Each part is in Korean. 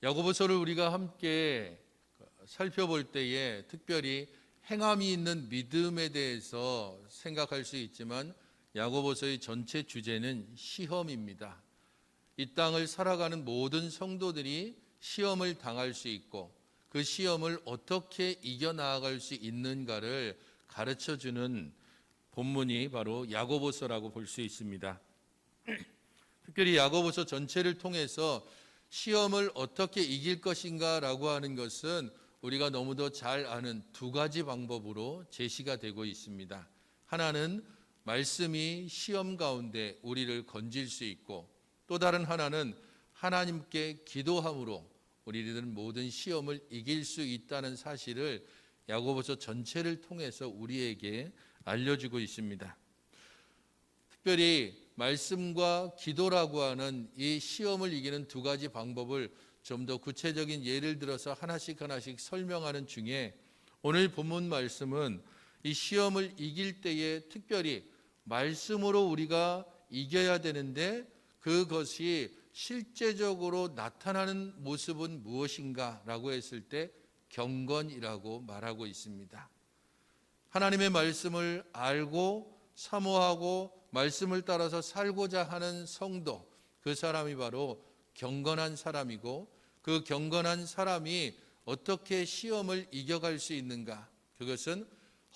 야고보서를 우리가 함께 살펴볼 때에 특별히 행함이 있는 믿음에 대해서 생각할 수 있지만 야고보서의 전체 주제는 시험입니다. 이 땅을 살아가는 모든 성도들이 시험을 당할 수 있고 그 시험을 어떻게 이겨나갈 수 있는가를 가르쳐주는 본문이 바로 야고보서라고 볼 수 있습니다. 특별히 야고보서 전체를 통해서 시험을 어떻게 이길 것인가라고 하는 것은 우리가 너무도 잘 아는 두 가지 방법으로 제시가 되고 있습니다. 하나는 말씀이 시험 가운데 우리를 건질 수 있고, 또 다른 하나는 하나님께 기도함으로 우리들은 모든 시험을 이길 수 있다는 사실을 야고보서 전체를 통해서 우리에게 알려주고 있습니다. 특별히 말씀과 기도라고 하는 이 시험을 이기는 두 가지 방법을 좀 더 구체적인 예를 들어서 하나씩 설명하는 중에 오늘 본문 말씀은 이 시험을 이길 때에 특별히 말씀으로 우리가 이겨야 되는데 그것이 실제적으로 나타나는 모습은 무엇인가라고 했을 때 경건이라고 말하고 있습니다. 하나님의 말씀을 알고 사모하고 말씀을 따라서 살고자 하는 성도, 그 사람이 바로 경건한 사람이고, 그 경건한 사람이 어떻게 시험을 이겨갈 수 있는가? 그것은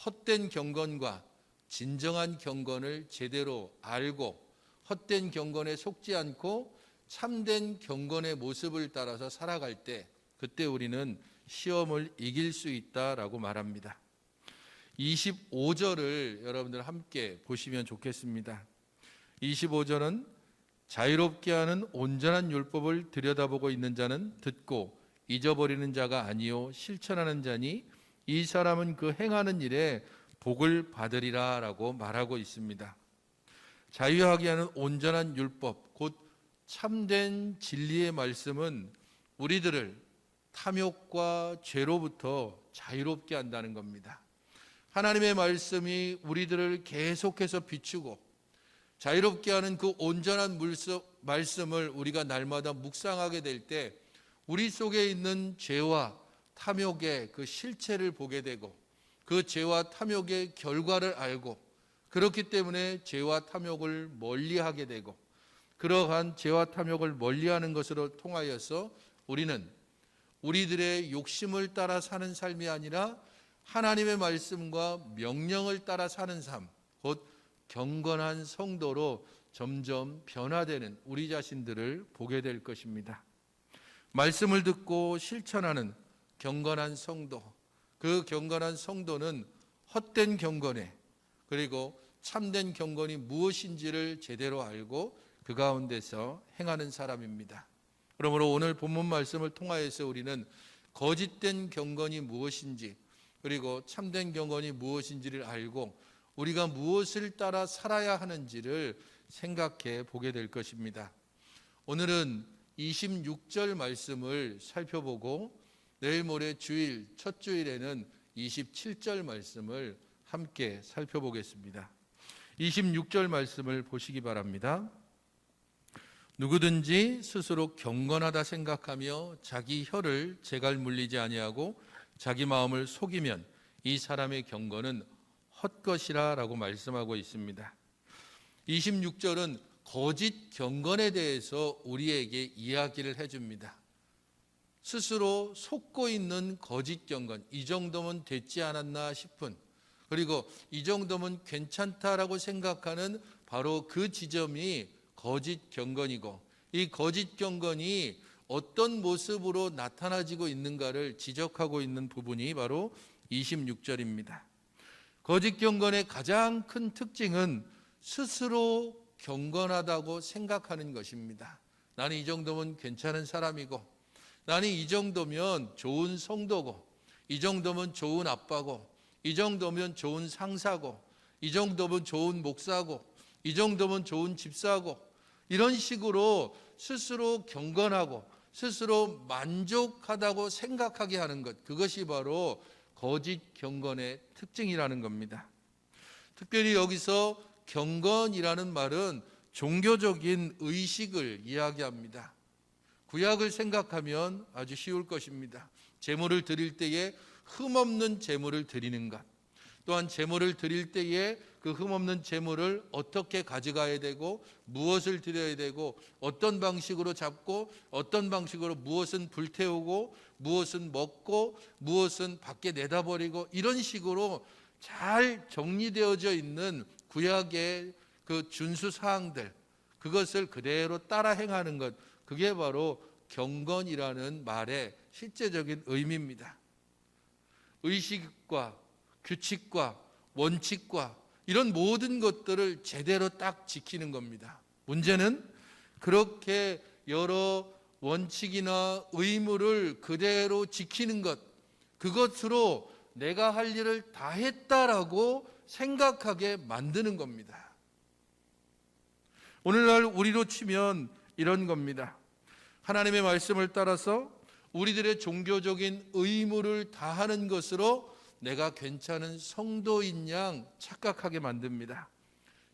헛된 경건과 진정한 경건을 제대로 알고 헛된 경건에 속지 않고 참된 경건의 모습을 따라서 살아갈 때, 그때 우리는 시험을 이길 수 있다라고 말합니다. 25절을 여러분들 함께 보시면 좋겠습니다. 25절은 자유롭게 하는 온전한 율법을 들여다보고 있는 자는 듣고 잊어버리는 자가 아니요 실천하는 자니 이 사람은 그 행하는 일에 복을 받으리라 라고 말하고 있습니다. 자유하게 하는 온전한 율법, 곧 참된 진리의 말씀은 우리들을 탐욕과 죄로부터 자유롭게 한다는 겁니다. 하나님의 말씀이 우리들을 계속해서 비추고 자유롭게 하는 그 온전한 말씀을 우리가 날마다 묵상하게 될 때 우리 속에 있는 죄와 탐욕의 그 실체를 보게 되고 그 죄와 탐욕의 결과를 알고, 그렇기 때문에 죄와 탐욕을 멀리하게 되고, 그러한 죄와 탐욕을 멀리하는 것으로 통하여서 우리는 우리들의 욕심을 따라 사는 삶이 아니라 하나님의 말씀과 명령을 따라 사는 삶, 곧 경건한 성도로 점점 변화되는 우리 자신들을 보게 될 것입니다. 말씀을 듣고 실천하는 경건한 성도, 그 경건한 성도는 헛된 경건에 그리고 참된 경건이 무엇인지를 제대로 알고 그 가운데서 행하는 사람입니다. 그러므로 오늘 본문 말씀을 통하여서 우리는 거짓된 경건이 무엇인지 그리고 참된 경건이 무엇인지를 알고 우리가 무엇을 따라 살아야 하는지를 생각해 보게 될 것입니다. 오늘은 26절 말씀을 살펴보고 내일 모레 주일, 첫 주일에는 27절 말씀을 함께 살펴보겠습니다. 26절 말씀을 보시기 바랍니다. 누구든지 스스로 경건하다 생각하며 자기 혀를 재갈 물리지 아니하고 자기 마음을 속이면 이 사람의 경건은 헛것이라 라고 말씀하고 있습니다. 26절은 거짓 경건에 대해서 우리에게 이야기를 해줍니다. 스스로 속고 있는 거짓 경건, 이 정도면 됐지 않았나 싶은, 그리고 이 정도면 괜찮다라고 생각하는 바로 그 지점이 거짓 경건이고, 이 거짓 경건이 어떤 모습으로 나타나지고 있는가를 지적하고 있는 부분이 바로 26절입니다. 거짓 경건의 가장 큰 특징은 스스로 경건하다고 생각하는 것입니다. 나는 이 정도면 괜찮은 사람이고, 나는 이 정도면 좋은 성도고, 이 정도면 좋은 아빠고, 이 정도면 좋은 상사고, 이 정도면 좋은 목사고, 이 정도면 좋은 집사고, 이런 식으로 스스로 경건하고 스스로 만족하다고 생각하게 하는 것, 그것이 바로 거짓 경건의 특징이라는 겁니다. 특별히 여기서 경건이라는 말은 종교적인 의식을 이야기합니다. 구약을 생각하면 아주 쉬울 것입니다. 제물을 드릴 때에 흠없는 제물을 드리는 것, 또한 제물을 드릴 때에 그 흠없는 제물을 어떻게 가져가야 되고 무엇을 드려야 되고 어떤 방식으로 잡고 어떤 방식으로 무엇은 불태우고 무엇은 먹고 무엇은 밖에 내다버리고 이런 식으로 잘 정리되어져 있는 구약의 그 준수 사항들, 그것을 그대로 따라 행하는 것, 그게 바로 경건이라는 말의 실제적인 의미입니다. 의식과 규칙과 원칙과 이런 모든 것들을 제대로 딱 지키는 겁니다. 문제는 그렇게 여러 원칙이나 의무를 그대로 지키는 것, 그것으로 내가 할 일을 다 했다라고 생각하게 만드는 겁니다. 오늘날 우리로 치면 이런 겁니다. 하나님의 말씀을 따라서 우리들의 종교적인 의무를 다하는 것으로 내가 괜찮은 성도인 양 착각하게 만듭니다.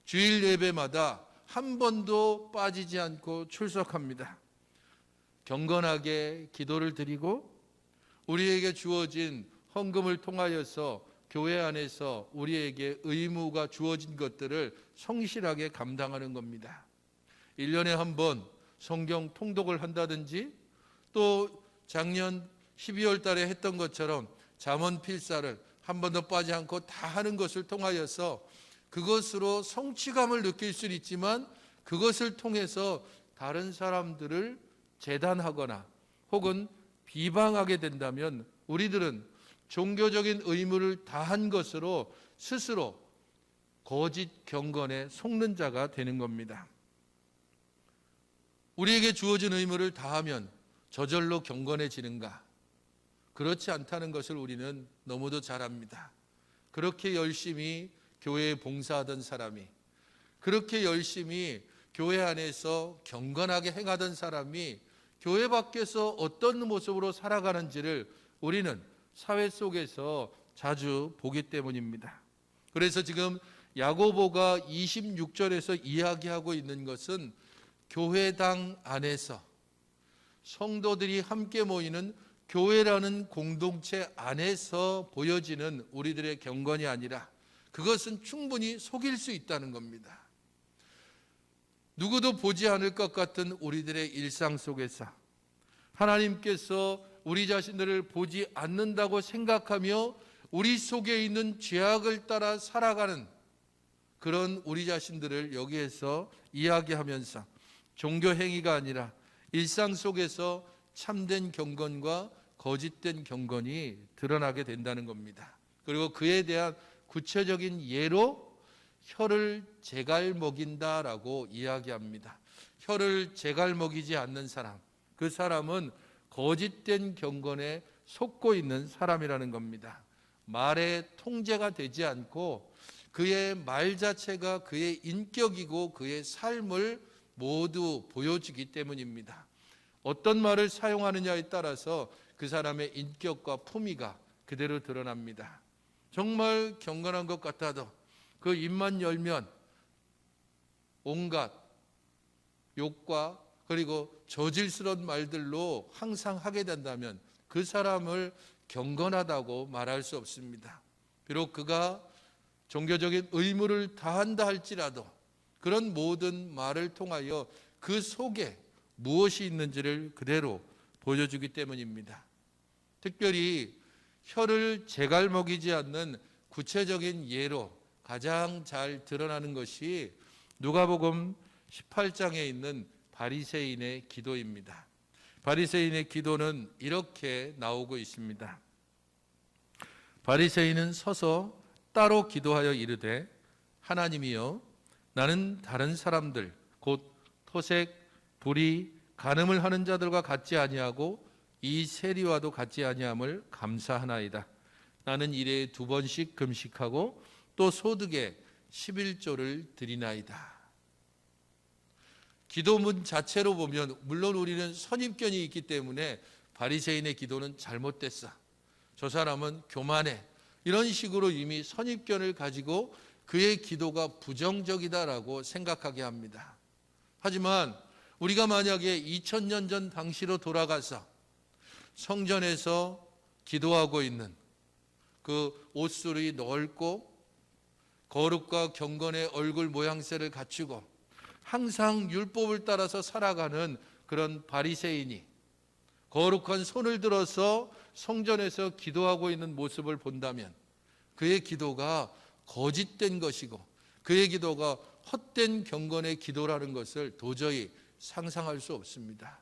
주일 예배마다 한 번도 빠지지 않고 출석합니다. 경건하게 기도를 드리고 우리에게 주어진 헌금을 통하여서 교회 안에서 우리에게 의무가 주어진 것들을 성실하게 감당하는 겁니다. 1년에 한 번 성경 통독을 한다든지 또 작년 12월 달에 했던 것처럼 잠언 필사를 한 번도 빠지지 않고 다 하는 것을 통하여서 그것으로 성취감을 느낄 수는 있지만 그것을 통해서 다른 사람들을 재단하거나 혹은 비방하게 된다면 우리들은 종교적인 의무를 다한 것으로 스스로 거짓 경건에 속는 자가 되는 겁니다. 우리에게 주어진 의무를 다하면 저절로 경건해지는가? 그렇지 않다는 것을 우리는 너무도 잘 압니다. 그렇게 열심히 교회에 봉사하던 사람이, 그렇게 열심히 교회 안에서 경건하게 행하던 사람이 교회 밖에서 어떤 모습으로 살아가는지를 우리는 사회 속에서 자주 보기 때문입니다. 그래서 지금 야고보가 26절에서 이야기하고 있는 것은 교회당 안에서 성도들이 함께 모이는 교회라는 공동체 안에서 보여지는 우리들의 경건이 아니라 그것은 충분히 속일 수 있다는 겁니다. 누구도 보지 않을 것 같은 우리들의 일상 속에서 하나님께서 우리 자신들을 보지 않는다고 생각하며 우리 속에 있는 죄악을 따라 살아가는 그런 우리 자신들을 여기에서 이야기하면서 종교 행위가 아니라 일상 속에서 참된 경건과 거짓된 경건이 드러나게 된다는 겁니다. 그리고 그에 대한 구체적인 예로 혀를 제갈 먹인다라고 이야기합니다. 혀를 제갈 먹이지 않는 사람, 그 사람은 거짓된 경건에 속고 있는 사람이라는 겁니다. 말에 통제가 되지 않고 그의 말 자체가 그의 인격이고 그의 삶을 모두 보여주기 때문입니다. 어떤 말을 사용하느냐에 따라서 그 사람의 인격과 품위가 그대로 드러납니다. 정말 경건한 것 같아도 그 입만 열면 온갖 욕과 그리고 저질스러운 말들로 항상 하게 된다면 그 사람을 경건하다고 말할 수 없습니다. 비록 그가 종교적인 의무를 다한다 할지라도 그런 모든 말을 통하여 그 속에 무엇이 있는지를 그대로 보여주기 때문입니다. 특별히 혀를 제갈 먹이지 않는 구체적인 예로 가장 잘 드러나는 것이 누가복음 18장에 있는 바리새인의 기도입니다. 바리새인의 기도는 이렇게 나오고 있습니다. 바리새인은 서서 따로 기도하여 이르되 하나님이여 나는 다른 사람들 곧 토색, 불의, 간음을 하는 자들과 같지 아니하고 이 세리와도 같지 아니함을 감사하나이다. 나는 일에 2번씩 금식하고 또 소득에 11조를 드리나이다. 기도문 자체로 보면 물론 우리는 선입견이 있기 때문에 바리새인의 기도는 잘못됐어, 저 사람은 교만해, 이런 식으로 이미 선입견을 가지고 그의 기도가 부정적이다라고 생각하게 합니다. 하지만 우리가 만약에 2000년 전 당시로 돌아가서 성전에서 기도하고 있는 그 옷술이 넓고 거룩과 경건의 얼굴 모양새를 갖추고 항상 율법을 따라서 살아가는 그런 바리새인이 거룩한 손을 들어서 성전에서 기도하고 있는 모습을 본다면 그의 기도가 거짓된 것이고 그의 기도가 헛된 경건의 기도라는 것을 도저히 상상할 수 없습니다.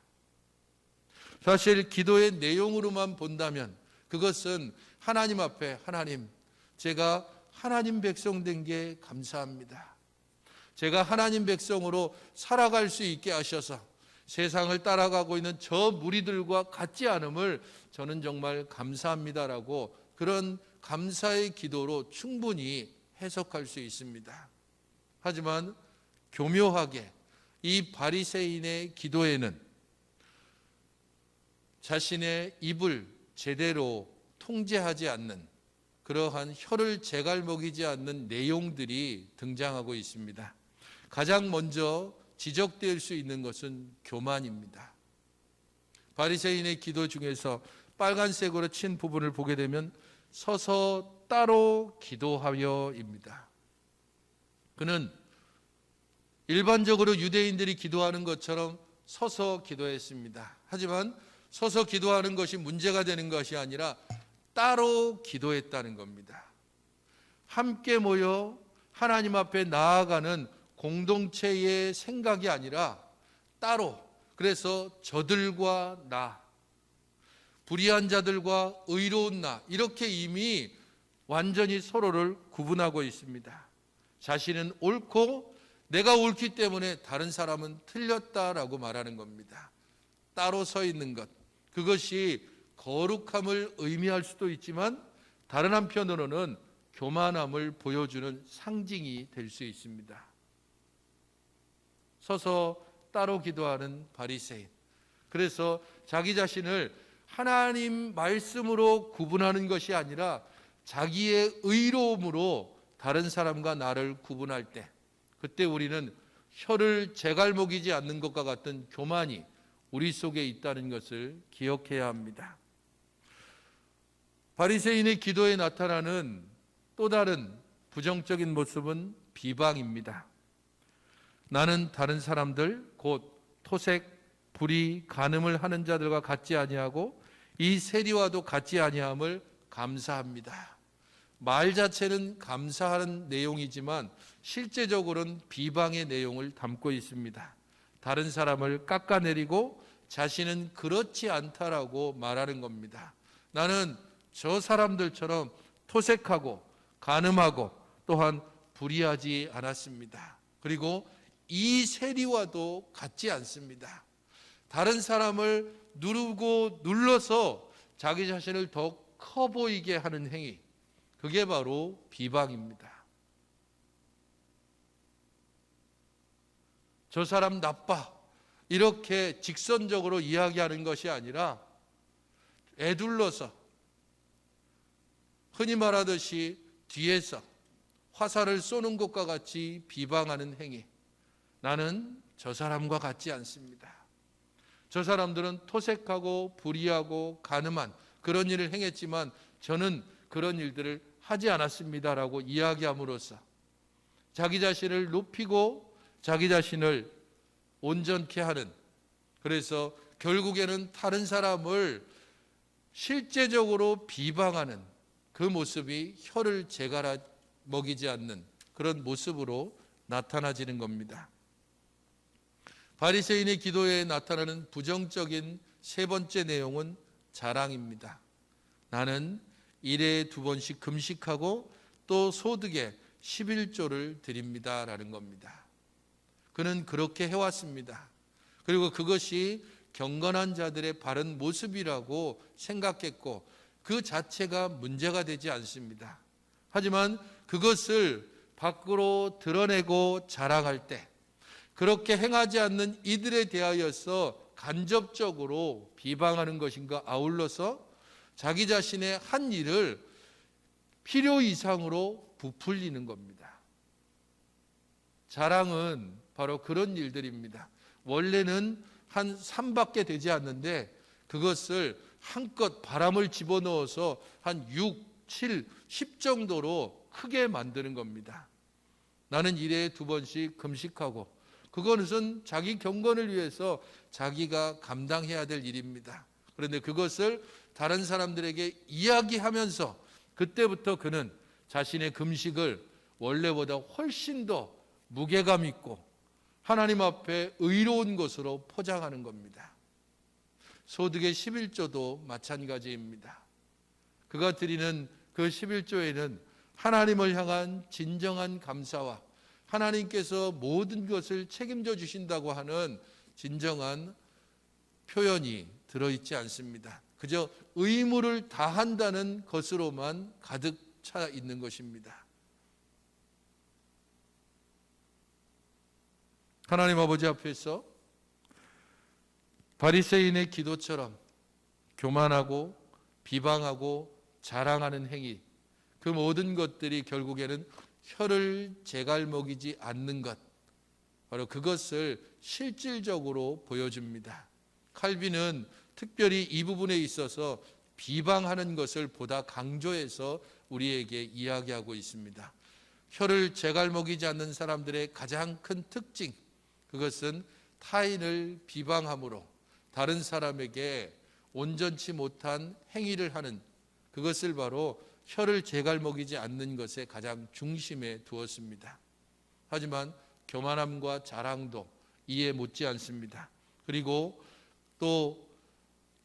사실 기도의 내용으로만 본다면 그것은 하나님 앞에 하나님, 제가 하나님 백성 된 게 감사합니다. 제가 하나님 백성으로 살아갈 수 있게 하셔서 세상을 따라가고 있는 저 무리들과 같지 않음을 저는 정말 감사합니다라고 그런 감사의 기도로 충분히 해석할 수 있습니다. 하지만 교묘하게 이 바리새인의 기도에는 자신의 입을 제대로 통제하지 않는 그러한 혀를 제갈먹이지 않는 내용들이 등장하고 있습니다. 가장 먼저 지적될 수 있는 것은 교만입니다. 바리새인의 기도 중에서 빨간색으로 친 부분을 보게 되면 서서 따로 기도하여입니다. 그는 일반적으로 유대인들이 기도하는 것처럼 서서 기도했습니다. 하지만 서서 기도하는 것이 문제가 되는 것이 아니라 따로 기도했다는 겁니다. 함께 모여 하나님 앞에 나아가는 공동체의 생각이 아니라 따로, 그래서 저들과 나, 불의한 자들과 의로운 나, 이렇게 이미 완전히 서로를 구분하고 있습니다. 자신은 옳고 내가 옳기 때문에 다른 사람은 틀렸다라고 말하는 겁니다. 따로 서 있는 것, 그것이 거룩함을 의미할 수도 있지만 다른 한편으로는 교만함을 보여주는 상징이 될 수 있습니다. 서서 따로 기도하는 바리새인, 그래서 자기 자신을 하나님 말씀으로 구분하는 것이 아니라 자기의 의로움으로 다른 사람과 나를 구분할 때, 그때 우리는 혀를 제갈먹이지 않는 것과 같은 교만이 우리 속에 있다는 것을 기억해야 합니다. 바리새인의 기도에 나타나는 또 다른 부정적인 모습은 비방입니다. 나는 다른 사람들 곧 토색, 불의, 간음을 하는 자들과 같지 아니하고 이 세리와도 같지 아니함을 감사합니다. 말 자체는 감사하는 내용이지만 실제적으로는 비방의 내용을 담고 있습니다. 다른 사람을 깎아내리고 자신은 그렇지 않다라고 말하는 겁니다. 나는 저 사람들처럼 토색하고 간음하고 또한 불의하지 않았습니다. 그리고 이 세리와도 같지 않습니다. 다른 사람을 누르고 눌러서 자기 자신을 더 커 보이게 하는 행위, 그게 바로 비방입니다. 저 사람 나빠, 이렇게 직선적으로 이야기하는 것이 아니라 애둘러서 흔히 말하듯이 뒤에서 화살을 쏘는 것과 같이 비방하는 행위, 나는 저 사람과 같지 않습니다. 저 사람들은 토색하고 불의하고 간음한 그런 일을 행했지만 저는 그런 일들을 하지 않았습니다라고 이야기함으로써 자기 자신을 높이고 자기 자신을 온전케 하는, 그래서 결국에는 다른 사람을 실제적으로 비방하는 그 모습이 혀를 제갈아 먹이지 않는 그런 모습으로 나타나지는 겁니다. 바리새인의 기도에 나타나는 부정적인 세 번째 내용은 자랑입니다. 나는 일에 2번씩 금식하고 또 소득에 11조를 드립니다라는 겁니다. 그는 그렇게 해왔습니다. 그리고 그것이 경건한 자들의 바른 모습이라고 생각했고 그 자체가 문제가 되지 않습니다. 하지만 그것을 밖으로 드러내고 자랑할 때 그렇게 행하지 않는 이들에 대하여서 간접적으로 비방하는 것인가 아울러서 자기 자신의 한 일을 필요 이상으로 부풀리는 겁니다. 자랑은 바로 그런 일들입니다. 원래는 한 3밖에 되지 않는데 그것을 한껏 바람을 집어넣어서 한 6, 7, 10 정도로 크게 만드는 겁니다. 나는 일에 2번씩 금식하고, 그것은 자기 경건을 위해서 자기가 감당해야 될 일입니다. 그런데 그것을 다른 사람들에게 이야기하면서 그때부터 그는 자신의 금식을 원래보다 훨씬 더 무게감 있고 하나님 앞에 의로운 것으로 포장하는 겁니다. 소득의 11조도 마찬가지입니다. 그가 드리는 그 11조에는 하나님을 향한 진정한 감사와 하나님께서 모든 것을 책임져 주신다고 하는 진정한 표현이 들어있지 않습니다. 그저 의무를 다한다는 것으로만 가득 차 있는 것입니다. 하나님 아버지 앞에서 바리새인의 기도처럼 교만하고 비방하고 자랑하는 행위, 그 모든 것들이 결국에는 혀를 제갈먹이지 않는 것, 바로 그것을 실질적으로 보여줍니다. 칼빈은 특별히 이 부분에 있어서 비방하는 것을 보다 강조해서 우리에게 이야기하고 있습니다. 혀를 제갈먹이지 않는 사람들의 가장 큰 특징, 그것은 타인을 비방함으로 다른 사람에게 온전치 못한 행위를 하는, 그것을 바로 혀를 제갈먹이지 않는 것의 가장 중심에 두었습니다. 하지만 교만함과 자랑도 이에 못지 않습니다. 그리고 또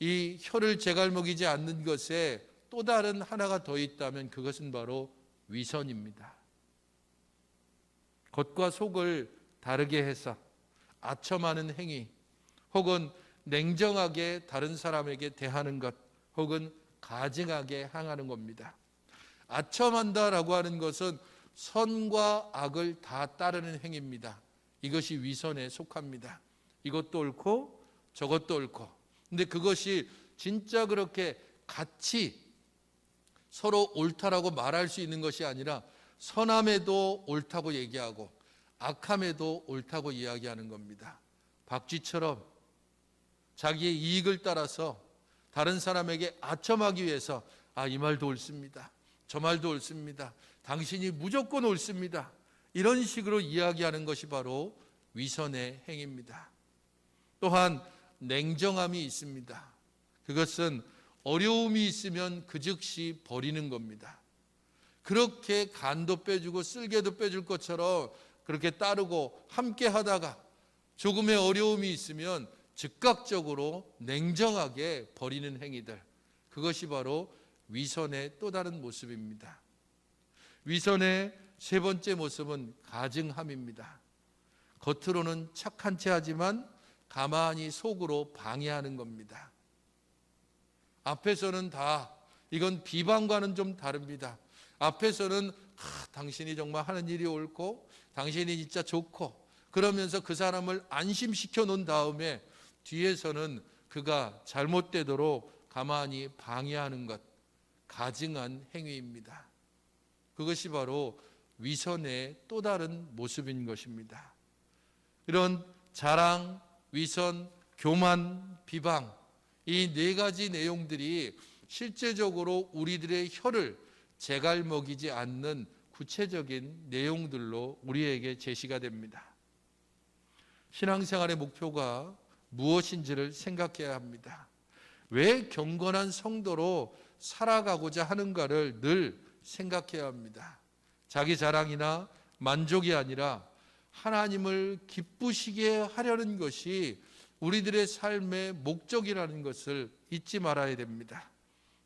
이 혀를 제갈먹이지 않는 것에 또 다른 하나가 더 있다면 그것은 바로 위선입니다. 겉과 속을 다르게 해서 아첨하는 행위, 혹은 냉정하게 다른 사람에게 대하는 것, 혹은 가증하게 행하는 겁니다. 아첨한다라고 하는 것은 선과 악을 다 따르는 행위입니다. 이것이 위선에 속합니다. 이것도 옳고 저것도 옳고. 근데 그것이 진짜 그렇게 같이 서로 옳다라고 말할 수 있는 것이 아니라 선함에도 옳다고 얘기하고 악함에도 옳다고 이야기하는 겁니다. 박쥐처럼 자기의 이익을 따라서 다른 사람에게 아첨하기 위해서 이 말도 옳습니다, 저 말도 옳습니다, 당신이 무조건 옳습니다, 이런 식으로 이야기하는 것이 바로 위선의 행위입니다. 또한 냉정함이 있습니다. 그것은 어려움이 있으면 그 즉시 버리는 겁니다. 그렇게 간도 빼주고 쓸개도 빼줄 것처럼 그렇게 따르고 함께 하다가 조금의 어려움이 있으면 즉각적으로 냉정하게 버리는 행위들, 그것이 바로 위선의 또 다른 모습입니다. 위선의 세 번째 모습은 가증함입니다. 겉으로는 착한 체 하지만 가만히 속으로 방해하는 겁니다. 앞에서는 다 이건 비방과는 좀 다릅니다. 앞에서는 당신이 정말 하는 일이 옳고 당신이 진짜 좋고 그러면서 그 사람을 안심시켜 놓은 다음에 뒤에서는 그가 잘못되도록 가만히 방해하는 것, 가증한 행위입니다. 그것이 바로 위선의 또 다른 모습인 것입니다. 이런 자랑, 위선, 교만, 비방, 이 네 가지 내용들이 실제적으로 우리들의 혀를 제갈먹이지 않는 구체적인 내용들로 우리에게 제시가 됩니다. 신앙생활의 목표가 무엇인지를 생각해야 합니다. 왜 경건한 성도로 살아가고자 하는가를 늘 생각해야 합니다. 자기 자랑이나 만족이 아니라 하나님을 기쁘시게 하려는 것이 우리들의 삶의 목적이라는 것을 잊지 말아야 됩니다.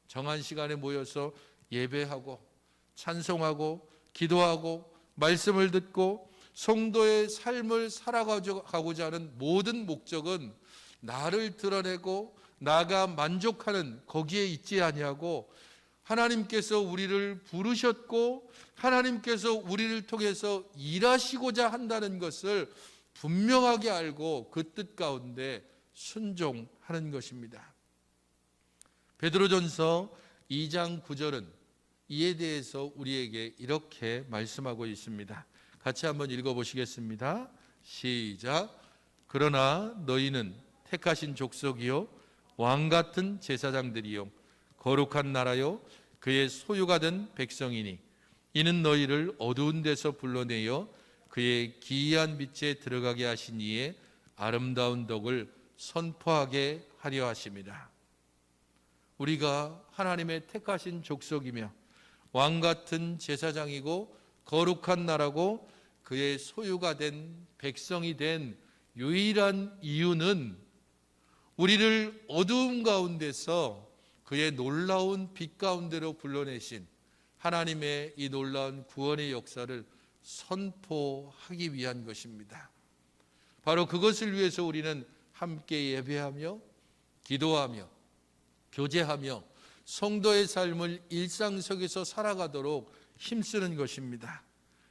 정한 시간에 모여서 예배하고 찬송하고 기도하고 말씀을 듣고 성도의 삶을 살아가고자 하는 모든 목적은 나를 드러내고 나가 만족하는 거기에 있지 아니하고 하나님께서 우리를 부르셨고 하나님께서 우리를 통해서 일하시고자 한다는 것을 분명하게 알고 그 뜻 가운데 순종하는 것입니다. 베드로전서 2장 9절은 이에 대해서 우리에게 이렇게 말씀하고 있습니다. 같이 한번 읽어보시겠습니다. 시작. 그러나 너희는 택하신 족속이요 왕 같은 제사장들이요 거룩한 나라요 그의 소유가 된 백성이니 이는 너희를 어두운 데서 불러내어 그의 기이한 빛에 들어가게 하신 이의 아름다운 덕을 선포하게 하려 하심이라. 우리가 하나님의 택하신 족속이며 왕 같은 제사장이고 거룩한 나라고 그의 소유가 된 백성이 된 유일한 이유는 우리를 어두움 가운데서 그의 놀라운 빛 가운데로 불러내신 하나님의 이 놀라운 구원의 역사를 선포하기 위한 것입니다. 바로 그것을 위해서 우리는 함께 예배하며 기도하며 교제하며 성도의 삶을 일상 속에서 살아가도록 힘쓰는 것입니다.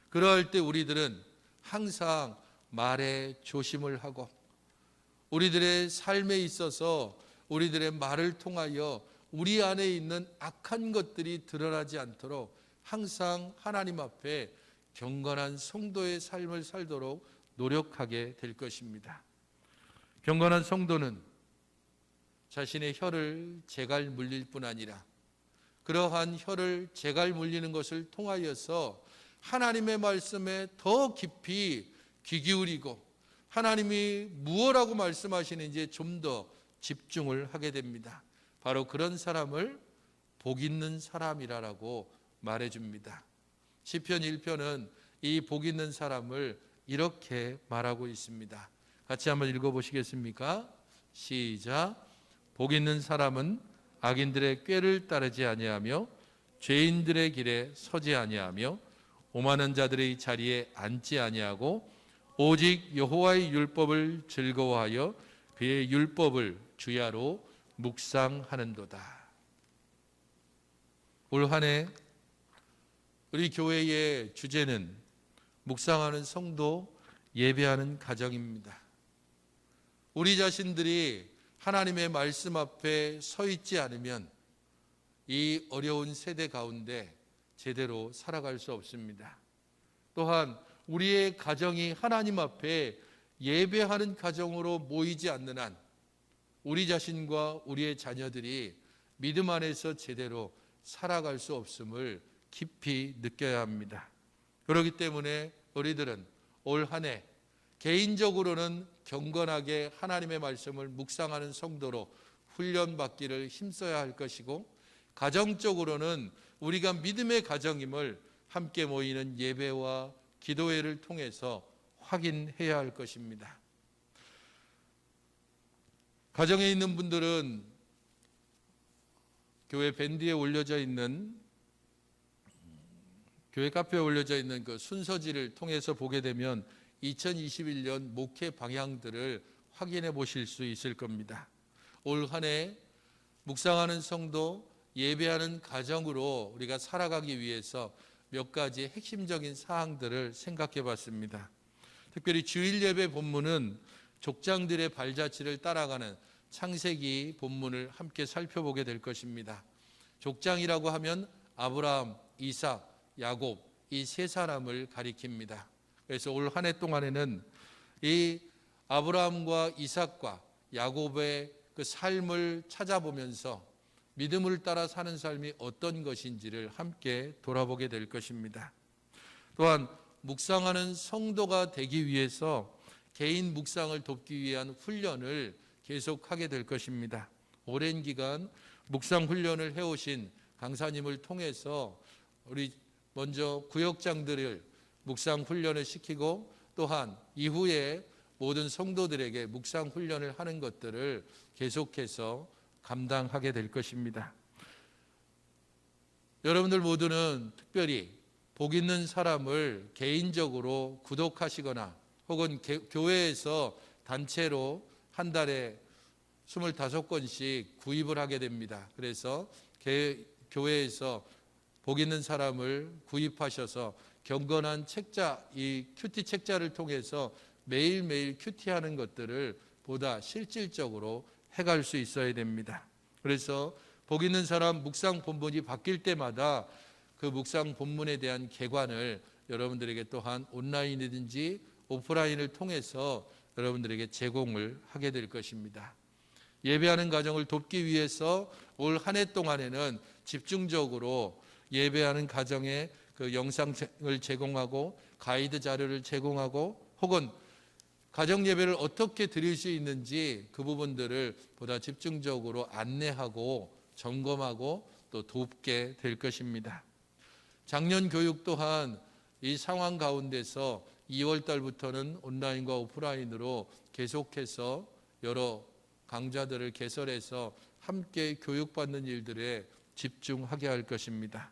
그러할 때 우리들은 항상 말에 조심을 하고 우리들의 삶에 있어서 우리들의 말을 통하여 우리 안에 있는 악한 것들이 드러나지 않도록 항상 하나님 앞에 경건한 성도의 삶을 살도록 노력하게 될 것입니다. 경건한 성도는 자신의 혀를 제갈 물릴 뿐 아니라 그러한 혀를 제갈 물리는 것을 통하여서 하나님의 말씀에 더 깊이 귀 기울이고 하나님이 무엇이라고 말씀하시는지에 좀 더 집중을 하게 됩니다. 바로 그런 사람을 복 있는 사람이라고 말해줍니다. 시편 1편은 이 복 있는 사람을 이렇게 말하고 있습니다. 같이 한번 읽어보시겠습니까? 시작. 복 있는 사람은 악인들의 꾀를 따르지 아니하며 죄인들의 길에 서지 아니하며 오만한 자들의 자리에 앉지 아니하고 오직 여호와의 율법을 즐거워하여 그의 율법을 주야로 묵상하는도다. 올 한 해 우리 교회의 주제는 묵상하는 성도, 예배하는 가정입니다. 우리 자신들이 하나님의 말씀 앞에 서 있지 않으면 이 어려운 세대 가운데 제대로 살아갈 수 없습니다. 또한 우리의 가정이 하나님 앞에 예배하는 가정으로 모이지 않는 한 우리 자신과 우리의 자녀들이 믿음 안에서 제대로 살아갈 수 없음을 깊이 느껴야 합니다. 그렇기 때문에 우리들은 올 한 해 개인적으로는 경건하게 하나님의 말씀을 묵상하는 성도로 훈련받기를 힘써야 할 것이고 가정적으로는 우리가 믿음의 가정임을 함께 모이는 예배와 기도회를 통해서 확인해야 할 것입니다. 가정에 있는 분들은 교회 밴드에 올려져 있는 교회 카페에 올려져 있는 그 순서지를 통해서 보게 되면 2021년 목회 방향들을 확인해 보실 수 있을 겁니다. 올 한 해 묵상하는 성도, 예배하는 가정으로 우리가 살아가기 위해서 몇 가지 핵심적인 사항들을 생각해 봤습니다. 특별히 주일 예배 본문은 족장들의 발자취를 따라가는 창세기 본문을 함께 살펴보게 될 것입니다. 족장이라고 하면 아브라함, 이삭, 야곱 이 세 사람을 가리킵니다. 그래서 올 한 해 동안에는 이 아브라함과 이삭과 야곱의 그 삶을 찾아보면서 믿음을 따라 사는 삶이 어떤 것인지를 함께 돌아보게 될 것입니다. 또한 묵상하는 성도가 되기 위해서 개인 묵상을 돕기 위한 훈련을 계속하게 될 것입니다. 오랜 기간 묵상 훈련을 해오신 강사님을 통해서 우리 먼저 구역장들을 묵상 훈련을 시키고 또한 이후에 모든 성도들에게 묵상 훈련을 하는 것들을 계속해서 감당하게 될 것입니다. 여러분들 모두는 특별히 복 있는 사람을 개인적으로 구독하시거나 혹은 교회에서 단체로 한 달에 25권씩 구입을 하게 됩니다. 그래서 교회에서 복 있는 사람을 구입하셔서 경건한 책자, 이 큐티 책자를 통해서 매일매일 큐티하는 것들을 보다 실질적으로 해갈 수 있어야 됩니다. 그래서 복 있는 사람 묵상 본문이 바뀔 때마다 그 묵상 본문에 대한 개관을 여러분들에게 또한 온라인이든지 오프라인을 통해서 여러분들에게 제공을 하게 될 것입니다. 예배하는 가정을 돕기 위해서 올 한 해 동안에는 집중적으로 예배하는 가정에 그 영상을 제공하고 가이드 자료를 제공하고 혹은 가정 예배를 어떻게 드릴 수 있는지 그 부분들을 보다 집중적으로 안내하고 점검하고 또 돕게 될 것입니다. 작년 교육 또한 이 상황 가운데서 2월 달부터는 온라인과 오프라인으로 계속해서 여러 강좌들을 개설해서 함께 교육받는 일들에 집중하게 할 것입니다.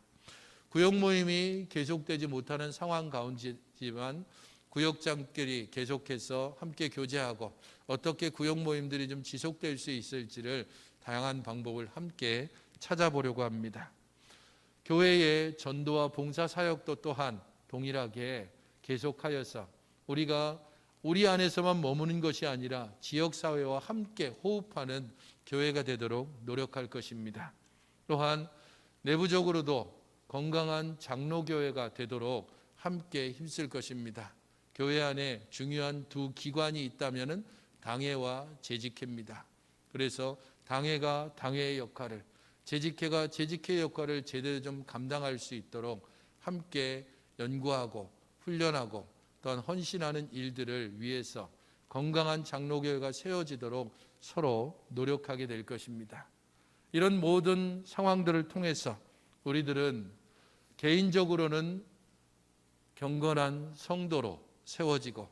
구역 모임이 계속되지 못하는 상황 가운데지만 구역장끼리 계속해서 함께 교제하고 어떻게 구역 모임들이 좀 지속될 수 있을지를 다양한 방법을 함께 찾아보려고 합니다. 교회의 전도와 봉사 사역도 또한 동일하게 계속하여서 우리가 우리 안에서만 머무는 것이 아니라 지역사회와 함께 호흡하는 교회가 되도록 노력할 것입니다. 또한 내부적으로도 건강한 장로교회가 되도록 함께 힘쓸 것입니다. 교회 안에 중요한 두 기관이 있다면 당회와 재직회입니다. 그래서 당회가 당회의 역할을, 재직회가 재직회의 역할을 제대로 좀 감당할 수 있도록 함께 연구하고 훈련하고 또한 헌신하는 일들을 위해서 건강한 장로교회가 세워지도록 서로 노력하게 될 것입니다. 이런 모든 상황들을 통해서 우리들은 개인적으로는 경건한 성도로 세워지고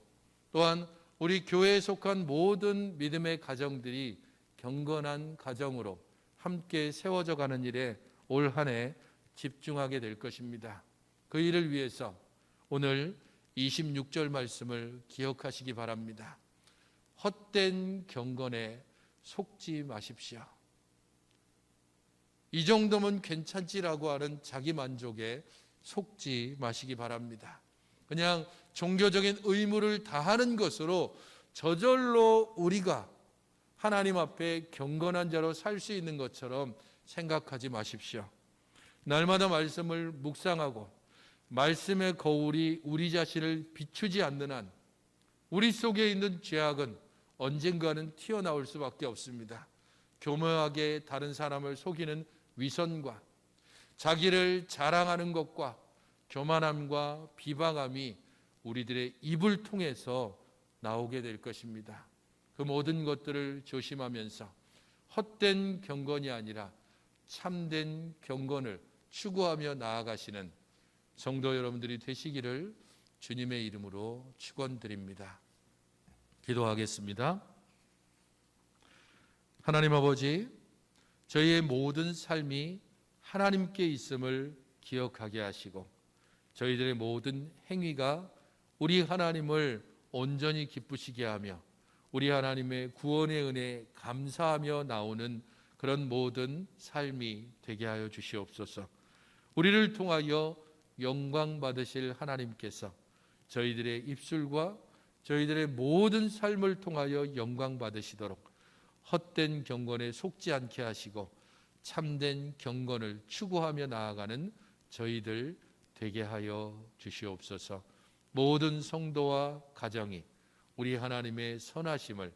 또한 우리 교회에 속한 모든 믿음의 가정들이 경건한 가정으로 함께 세워져 가는 일에 올 한 해 집중하게 될 것입니다. 그 일을 위해서 오늘 26절 말씀을 기억하시기 바랍니다. 헛된 경건에 속지 마십시오. 이 정도면 괜찮지라고 하는 자기 만족에 속지 마시기 바랍니다. 그냥 종교적인 의무를 다하는 것으로 저절로 우리가 하나님 앞에 경건한 자로 살 수 있는 것처럼 생각하지 마십시오. 날마다 말씀을 묵상하고 말씀의 거울이 우리 자신을 비추지 않는 한 우리 속에 있는 죄악은 언젠가는 튀어나올 수밖에 없습니다. 교묘하게 다른 사람을 속이는 위선과 자기를 자랑하는 것과 교만함과 비방함이 우리들의 입을 통해서 나오게 될 것입니다. 그 모든 것들을 조심하면서 헛된 경건이 아니라 참된 경건을 추구하며 나아가시는 성도 여러분들이 되시기를 주님의 이름으로 축원드립니다. 기도하겠습니다. 하나님 아버지, 저희의 모든 삶이 하나님께 있음을 기억하게 하시고 저희들의 모든 행위가 우리 하나님을 온전히 기쁘시게 하며 우리 하나님의 구원의 은혜에 감사하며 나오는 그런 모든 삶이 되게 하여 주시옵소서. 우리를 통하여 영광 받으실 하나님께서 저희들의 입술과 저희들의 모든 삶을 통하여 영광 받으시도록 헛된 경건에 속지 않게 하시고 참된 경건을 추구하며 나아가는 저희들 되게 하여 주시옵소서. 모든 성도와 가정이 우리 하나님의 선하심을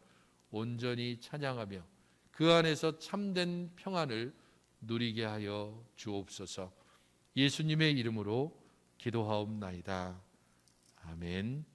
온전히 찬양하며 그 안에서 참된 평안을 누리게 하여 주옵소서. 예수님의 이름으로 기도하옵나이다. 아멘.